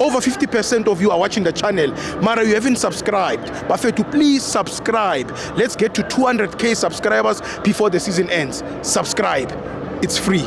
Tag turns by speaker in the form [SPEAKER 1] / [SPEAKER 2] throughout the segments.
[SPEAKER 1] Over 50% of you are watching the channel. Mara, you haven't subscribed. Bafethu, please subscribe. Let's get to 200k subscribers before the season ends. Subscribe. It's free.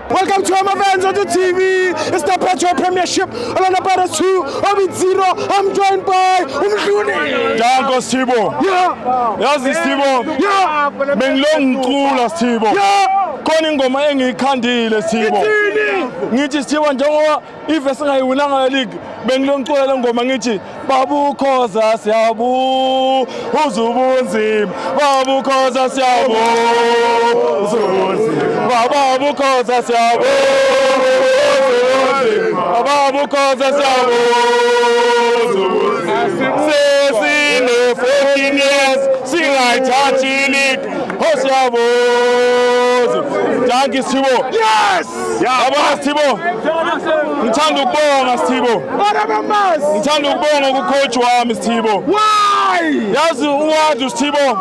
[SPEAKER 1] Welcome to our fans on the TV. It's the Petro Premiership. Olana Para 2, Obi 0. I'm joined by Umduni.
[SPEAKER 2] Danko Sibo.
[SPEAKER 1] Yeah.
[SPEAKER 2] Yazi Sibo.
[SPEAKER 1] Yeah.
[SPEAKER 2] Bengilongicula Sibo.
[SPEAKER 1] Yeah.
[SPEAKER 2] Khona ingoma engiyikhandile Sibo. Ngithi Sibo njengoba ivesi ngayiwinanga le league bengilongicula le ngoma ngithi babukhoza siyabu uzubunzima babukhoza siyabu uzubunzima babukhoza siyabu babukhoza siyabu uzubunzima sesine 14 years singayithathi league siyabu Danke Sibo.
[SPEAKER 1] Yes.
[SPEAKER 2] Yabona Sibo. Ngithanda ukubonga Sibo. Ngithanda ukubonga ku-coach wami Sibo.
[SPEAKER 1] Why?
[SPEAKER 2] Yazi uwadu Sibo.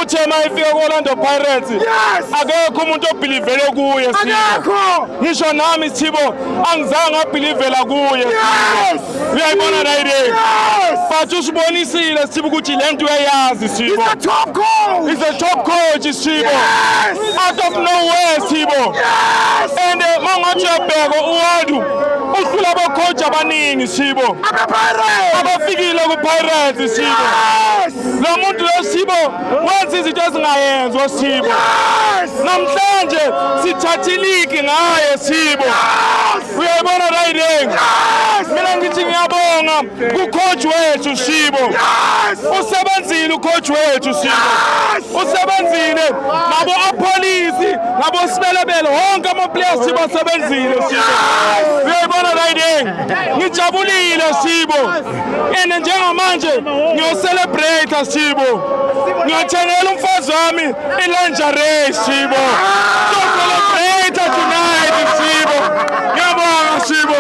[SPEAKER 2] Uthe mayifika ku-Orlando Pirates.
[SPEAKER 1] Yes.
[SPEAKER 2] Akekho umuntu obhilivele kuye Sibo.
[SPEAKER 1] Akekho.
[SPEAKER 2] Ngisho nami Sibo angizange ngabhilivela kuye.
[SPEAKER 1] Yes.
[SPEAKER 2] Uyayibona la idea.
[SPEAKER 1] Yes.
[SPEAKER 2] But usibonisile Sibo ukuthi lento uyayazi Sibo.
[SPEAKER 1] He's a top coach.
[SPEAKER 2] He's a top coach Sibo.
[SPEAKER 1] Yes.
[SPEAKER 2] Out of nowhere Sibo.
[SPEAKER 1] Yes.
[SPEAKER 2] And mangathi uyabheka uwadu uhlula abacoach abaningi Sibo. Abafikile ku-Pirates Sibo.
[SPEAKER 1] Yes.
[SPEAKER 2] Lo muntu lo Sibo wenza izinto ezingayenzwa Sibo.
[SPEAKER 1] Yes.
[SPEAKER 2] Namhlanje sithatha iligi ngaye Sibo. Uyayibona la idea.
[SPEAKER 1] Yes.
[SPEAKER 2] Mina ngithi ngiyabonga ku-coach wethu Sibo.
[SPEAKER 1] Yes.
[SPEAKER 2] Usebenzile u-coach wethu Sibo.
[SPEAKER 1] Yes.
[SPEAKER 2] Usebenzile nabo apolisi nabo sibelebele wonke ama-players Sibo asebenzile Sibo. Uyayibona la idea. Ngijabulile Sibo. And njengamanje ngiyocelebrate Sibo. Ngiyathengela umfazi wami i-lingerie Sibo. Celebrate tonight Sibo. Ngiyabonga Sibo.